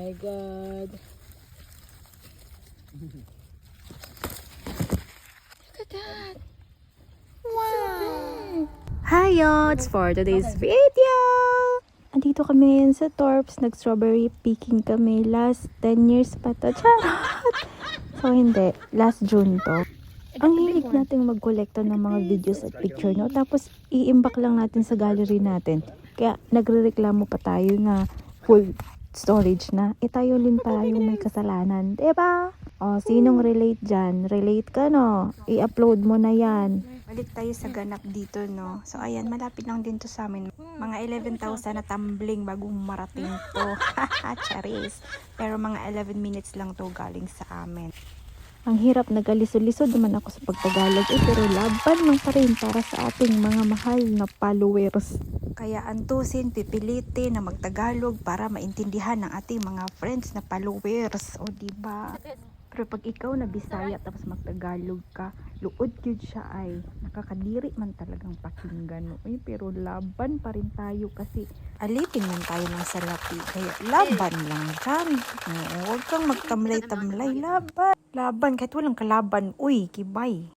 my God. Look at that. Wow. Hi, yots! For today's video! Andito kami ngayon sa Torps. Nag-strawberry picking kami. Last 10 years pa to. Charot! So, hindi. Last June to. Ang hilig nating magkolekta ng mga videos at picture, no? Tapos, i-imbak lang natin sa gallery natin. Kaya, nagre-reklamo pa tayo na full storage na. Tayo din pa yung may kasalanan. Diba? O, sinong relate dyan? Relate ka, no? I-upload mo na yan. Balik tayo sa ganap dito, no? So, ayan, malapit lang din to sa amin. Mga 11,000 na tumbling bago marating to. Charis. Pero mga 11 minutes lang to galing sa amin. Ang hirap, nagalisod-lisod naman ako sa pagtagalog. Pero laban lang pa rin para sa ating mga mahal na followers. Kaya antusin, pipilitin na magtagalog para maintindihan ng ating mga friends na followers. O, diba? Pero pag ikaw na Bisaya tapos magtagalog ka, luod yun siya ay nakakadiri man talagang pakinggan mo. Ay, pero laban pa rin tayo kasi alipin man tayo ng salapi. Kaya laban lang dyan. Huwag kang magtamlay-tamlay. Laban. Laban kahit walang kalaban. Uy, kibay.